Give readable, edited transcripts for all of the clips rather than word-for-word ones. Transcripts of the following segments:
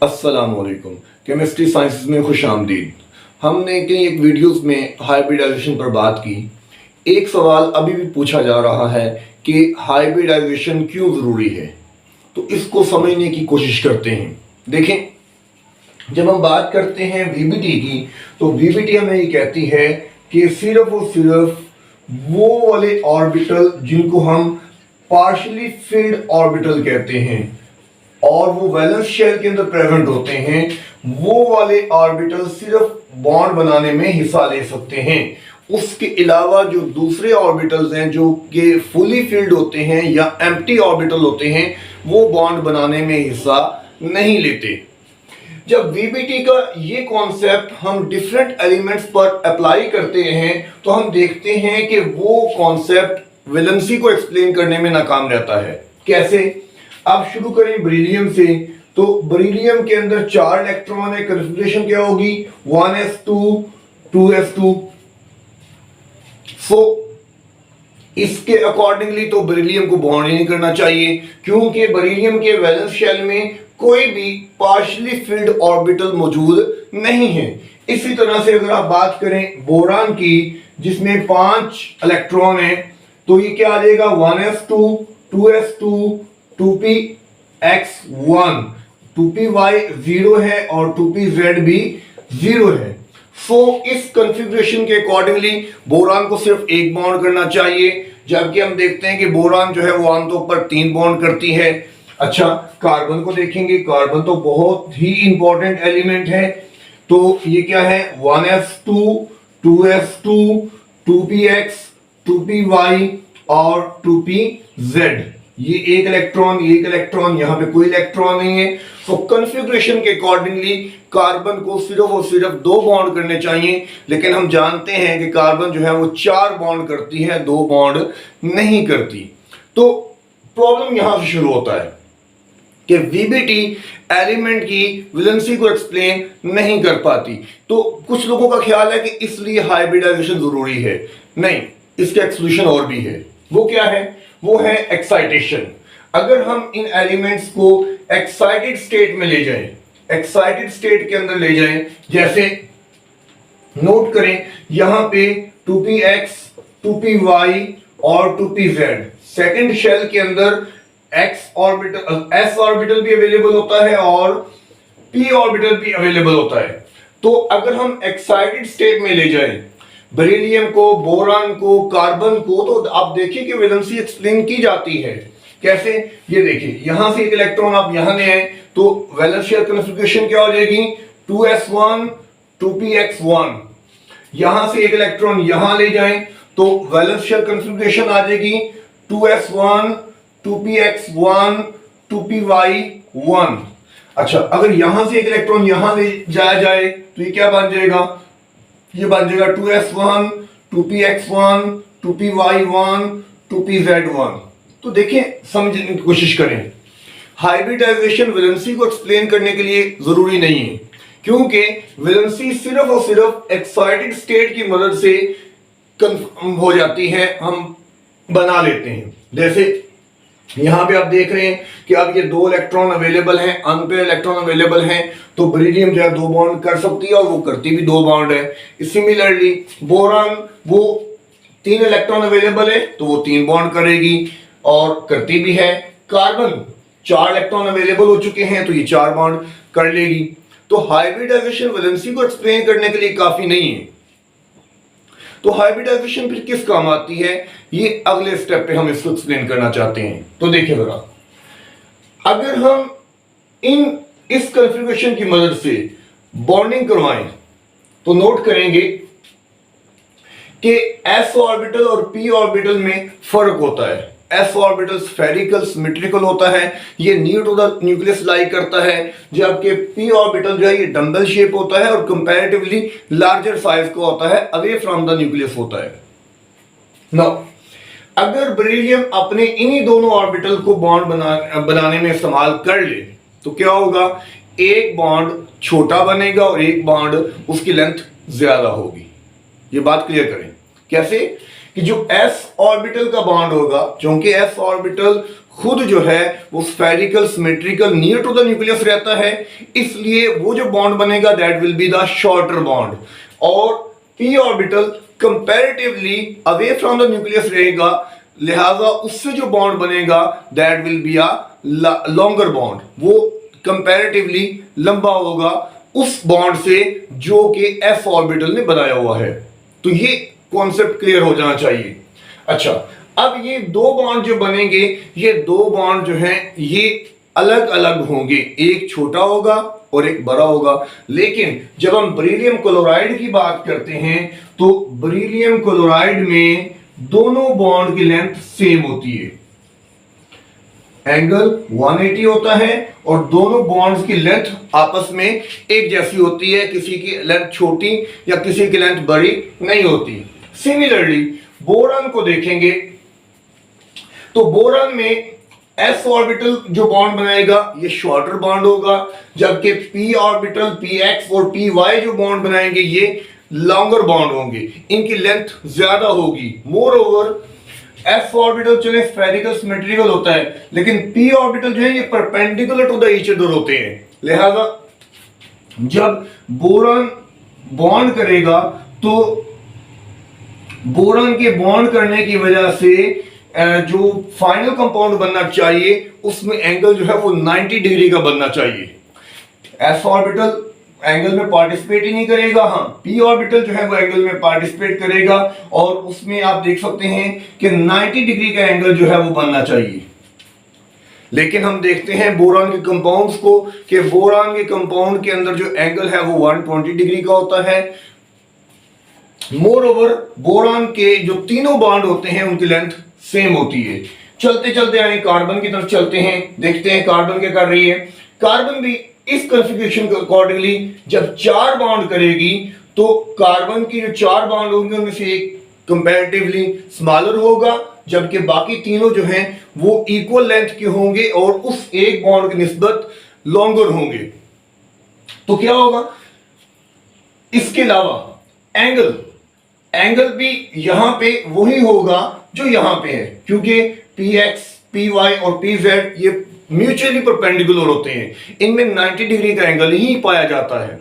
अस्सलामुअलैकुम। Chemistry science में खुश आमदीद। हमने कई एक वीडियोस में हाइब्रिडाइजेशन पर बात की। एक सवाल अभी भी पूछा जा रहा है कि हाइब्रिडाइजेशन क्यों ज़रूरी है, तो इसको समझने की कोशिश करते हैं। देखें, जब हम बात करते हैं वीबीटी की, तो वीबीटी हमें ये कहती है कि सिर्फ और सिर्फ वो वाले ऑर्बिटल जिनको हम पार्शियली फिल्ड ऑर्बिटल कहते हैं और वो वैलेंस शेल के अंदर प्रेजेंट होते हैं, वो वाले ऑर्बिटल सिर्फ बॉन्ड बनाने में हिस्सा ले सकते हैं। उसके अलावा जो दूसरे ऑर्बिटल्स हैं जो कि फुली फिल्ड होते हैं या एम्प्टी ऑर्बिटल होते हैं, वो बॉन्ड बनाने में हिस्सा नहीं लेते। जब वीबीटी का ये कॉन्सेप्ट हम डिफरेंट एलिमेंट्स पर अप्लाई करते हैं तो हम देखते हैं कि वो कॉन्सेप्ट वैलेंसी को एक्सप्लेन करने में नाकाम रहता है। कैसे? अब शुरू करें बेरिलियम से। तो बेरिलियम के अंदर 4 इलेक्ट्रॉन है, कॉन्फ़िगरेशन क्या होगी? 1s2 2s2। सो इसके अकॉर्डिंगली तो बेरिलियम को बॉन्ड ही नहीं करना चाहिए, क्योंकि बेरिलियम के वैलेंस शेल में कोई भी पार्शियली फिल्ड ऑर्बिटल मौजूद नहीं है। इसी तरह से अगर आप बात करें बोरान की, जिसमें 5 इलेक्ट्रॉन है, तो ये क्या आ जाएगा? 1s2 2s2 2px1, 2py 0 है और 2pz भी 0 है। सो इस कॉन्फ़िगरेशन के अकॉर्डिंगली बोरान को सिर्फ एक बॉन्ड करना चाहिए, जबकि हम देखते हैं कि बोरान जो है वो आमतौर पर 3 बॉन्ड करती है। अच्छा, कार्बन को देखेंगे। कार्बन तो बहुत ही इंपॉर्टेंट एलिमेंट है। तो ये क्या है? 1s2 2s2 2px 2py और 2pz। ये एक इलेक्ट्रॉन, यहां पे कोई इलेक्ट्रॉन नहीं है। सो कॉन्फ़िगरेशन के अकॉर्डिंगली कार्बन को सिर्फ और सिर्फ 2 बॉन्ड करने चाहिए, लेकिन हम जानते हैं कि कार्बन जो है वो 4 बॉन्ड करती है, 2 बॉन्ड नहीं करती। तो प्रॉब्लम यहां से शुरू होता है कि वीबीटी एलिमेंट की वैलेंसी को एक्सप्लेन नहीं कर पाती। तो कुछ लोगों का ख्याल है कि इसलिए हाइब्रिडाइजेशन जरूरी है। नहीं, इसका एक सॉल्यूशन और भी है। वो क्या है? वो है एक्साइटेशन। अगर हम इन एलिमेंट्स को एक्साइटेड स्टेट में ले जाएं, एक्साइटेड स्टेट के अंदर ले जाएं, जैसे नोट करें यहां पे 2px 2py और 2pz, सेकंड शेल के अंदर x ऑर्बिटल s ऑर्बिटल भी अवेलेबल होता है और p ऑर्बिटल भी अवेलेबल होता है। तो अगर हम एक्साइटेड स्टेट में ले जाएं बेरिलियम को, बोरान को, कार्बन को, तो आप देखिए कि वैलेंसी एक्सप्लेन की जाती है। कैसे? ये देखिए, यहां से एक इलेक्ट्रॉन आप यहां ले आए तो वैलेंस शेल कॉन्फ़िगरेशन क्या हो जाएगी? 2s1 2px1। यहां से एक इलेक्ट्रॉन यहां ले जाएं तो वैलेंस शेल कॉन्फ़िगरेशन आ जाएगी 2s1 2px1 2py1। अच्छा, अगर यहां से एक इलेक्ट्रॉन यहां ले जाया जाए तो ये क्या बन जाएगा? ये बन जाएगा 2s1 2px1 2py1 2pz1। तो देखें, समझने की कोशिश करें। हाइब्रिडाइजेशन वैलेंसी को एक्सप्लेन करने के लिए जरूरी नहीं है, क्योंकि वैलेंसी सिर्फ और सिर्फ एक्साइटेड स्टेट की मदद से कंफर्म हो जाती है, हम बना लेते हैं। जैसे यहां पे आप देख रहे हैं कि अब ये 2 इलेक्ट्रॉन अवेलेबल हैं, अनपेयर इलेक्ट्रॉन अवेलेबल हैं, तो बेरिलियम जो है 2 बॉन्ड कर सकती है और वो करती भी 2 बॉन्ड है। सिमिलरली बोरान, वो 3 इलेक्ट्रॉन अवेलेबल है तो वो 3 बॉन्ड करेगी और करती भी है। कार्बन 4 इलेक्ट्रॉन अवेलेबल हो चुके हैं तो ये 4 बॉन्ड कर लेगी। तो हाइब्रिडाइजेशन वैलेंसी को एक्सप्लेन करने के लिए काफी नहीं है। तो हाइब्रिडाइजेशन फिर किस काम आती है, ये अगले स्टेप पे हम इसको एक्सप्लेन करना चाहते हैं। तो देखिए जरा, अगर हम इस कॉन्फ़िगरेशन की मदद से बॉन्डिंग करवाएं तो नोट करेंगे कि s ऑर्बिटल और p ऑर्बिटल में फर्क होता है। s ऑर्बिटल स्फेरिकल सिमेट्रिकल होता है, ये नियर टू द न्यूक्लियस लाई करता है, जबकि p ऑर्बिटल जो है ये डंबल शेप होता है और कंपैरेटिवली लार्जर साइज का होता है, अवे फ्रॉम द न्यूक्लियस होता है। नाउ अगर बेरिलियम अपने इन्हीं दोनों ऑर्बिटल को बॉन्ड बनाने में इस्तेमाल कर ले तो क्या होगा? एक बॉन्ड छोटा बनेगा और एक बॉन्ड उसकी लेंथ ज्यादा होगी। ये बात क्लियर करें। कैसे? कि जो s ऑर्बिटल का बॉन्ड होगा, क्योंकि s ऑर्बिटल खुद जो है वो spherical symmetrical near to the nucleus रहता है, इसलिए वो जो बॉन्ड बनेगा that will be the shorter bond. और p orbital comparatively away from the nucleus रहेगा, लिहाजा उससे जो बॉन्ड बनेगा that will be a longer bond, वो कंपैरेटिवली लंबा होगा उस बॉन्ड से जो कि s ऑर्बिटल ने बनाया हुआ है। तो ये कॉन्सेप्ट क्लियर हो जाना चाहिए। अच्छा, अब ये दो बॉन्ड जो बनेंगे, ये दो बॉन्ड जो हैं ये अलग अलग होंगे, एक छोटा होगा और एक बड़ा होगा। लेकिन जब हम बेरिलियम क्लोराइड की बात करते हैं तो बेरिलियम क्लोराइड में दोनों बॉन्ड की लेंथ सेम होती है, एंगल 180 होता है और दोनों बॉन्ड्स की लेंथ आपस में एक जैसी होती है, किसी की लेंथ छोटी या किसी की लेंथ बड़ी नहीं होती। सिमिलरली बोरान को देखेंगे तो बोरान में s ऑर्बिटल जो बॉन्ड बनाएगा ये शॉर्टर बॉन्ड होगा, जबकि p ऑर्बिटल px और py जो बॉन्ड बनाएंगे ये लॉन्गर बॉन्ड होंगे, इनकी लेंथ ज्यादा होगी। मोर ओवर s ऑर्बिटल चले स्फेरिकल सिमेट्रिकल होता है, लेकिन p ऑर्बिटल जो है ये perpendicular to the each other होते हैं। लिहाजा जब बोरान बॉन्ड करेगा तो बोरान के बॉन्ड करने की वजह से जो फाइनल कंपाउंड बनना चाहिए उसमें एंगल जो है वो 90 डिग्री का बनना चाहिए। s ऑर्बिटल एंगल में पार्टिसिपेट ही नहीं करेगा, हाँ p ऑर्बिटल जो है वो एंगल में पार्टिसिपेट करेगा और उसमें आप देख सकते हैं कि 90 डिग्री का एंगल जो है वो बनना चाहिए। लेकिन हम देखते हैं बोरान के कंपाउंड्स को कि बोरान के कंपाउंड के अंदर जो एंगल है वो 120 डिग्री का होता है। मोर ओवर बोरान के जो तीनों बॉन्ड होते हैं उनकी लेंथ सेम होती है। चलते चलते आए कार्बन की तरफ चलते हैं, देखते हैं कार्बन क्या कर रही है। कार्बन भी इस कॉन्फ़िगरेशन के अकॉर्डिंगली जब 4 बॉन्ड करेगी तो कार्बन की जो 4 बॉन्ड होंगे उनमें से एक कंपैरेटिवली स्मॉलर होगा, जबकि बाकी तीनों जो हैं वो इक्वल लेंथ के होंगे और उस एक बॉन्ड की निस्बत लॉन्गर होंगे। तो क्या होगा, इसके अलावा एंगल भी यहां पे वही होगा जो यहां पे है, क्योंकि px, py और pz ये म्यूचुअली परपेंडिकुलर होते हैं, इनमें 90 डिग्री का एंगल ही पाया जाता है।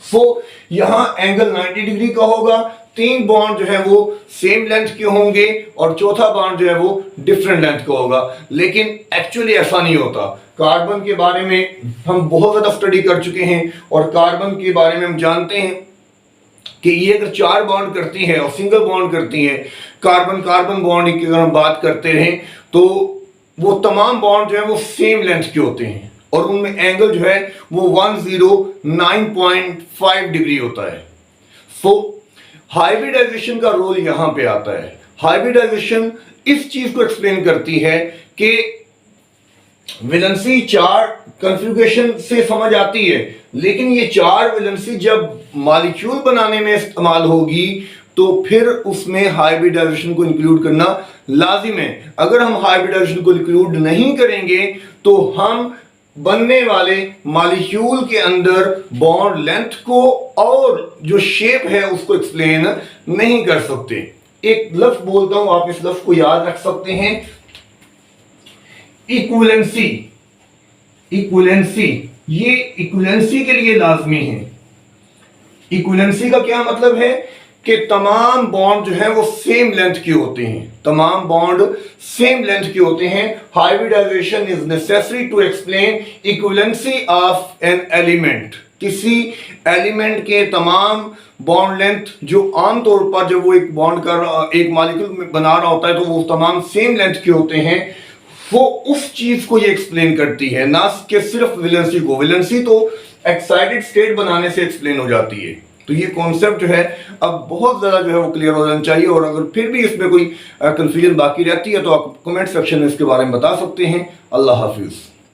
सो यहां एंगल 90 डिग्री का होगा, 3 बॉन्ड जो है वो सेम लेंथ के होंगे और चौथा बॉन्ड जो है वो डिफरेंट लेंथ का होगा। लेकिन एक्चुअली ऐसा नहीं होता। कार्बन के बारे में हम बहुत ज्यादा स्टडी कर चुके हैं और कार्बन के बारे में हम जानते हैं कि ये अगर 4 बॉन्ड करती है और सिंगल बॉन्ड करती है, कार्बन कार्बन बॉन्ड की अगर हम बात करते रहें तो वो तमाम बॉन्ड जो है वो सेम लेंथ के होते हैं और उनमें एंगल जो है वो 109.5 डिग्री होता है। सो हाइब्रिडाइजेशन का रोल यहां पे आता है। हाइब्रिडाइजेशन इस चीज को एक्सप्लेन करती है कि वैलेंसी 4 कॉन्फ़िगरेशन से समझ आती है, लेकिन ये 4 वैलेंसी जब मॉलिक्यूल बनाने में इस्तेमाल होगी तो फिर उसमें हाइब्रिडाइजेशन को इंक्लूड करना लाजिम है। अगर हम हाइब्रिडाइजेशन को इंक्लूड नहीं करेंगे तो हम बनने वाले मॉलिक्यूल के अंदर बॉन्ड लेंथ को और जो शेप है उसको एक्सप्लेन नहीं कर सकते। एक लफ्ज बोलता हूं, आप इस लफ्ज को याद रख सकते हैं, इक्विवेलेंसी। ये इक्विवेलेंसी के लिए लाजमी है। इक्विवेलेंसी का क्या मतलब है कि तमाम बॉन्ड जो है वो सेम लेंथ के होते हैं, तमाम बॉन्ड सेम लेंथ के होते हैं। Hybridisation is necessary to explain equivalency of an element. किसी एलिमेंट के तमाम बॉन्ड लेंथ जो आमतौर पर जब वो एक बॉन्ड कर एक मॉलिक्यूल बना रहा होता है तो वो तमाम सेम लेंथ के होते हैं, वो उस चीज को ये एक्सप्लेन करती है, ना कि सिर्फ वैलेंसी को। वैलेंसी तो एक्साइटेड स्टेट बनाने से एक्सप्लेन हो जाती है। तो ये कॉन्सेप्ट जो है अब बहुत ज्यादा जो है वो क्लियर हो जाना चाहिए, और अगर फिर भी इसमें कोई कंफ्यूजन बाकी रहती है तो आप कमेंट सेक्शन में इसके बारे में बता सकते हैं। अल्लाह हाफिज।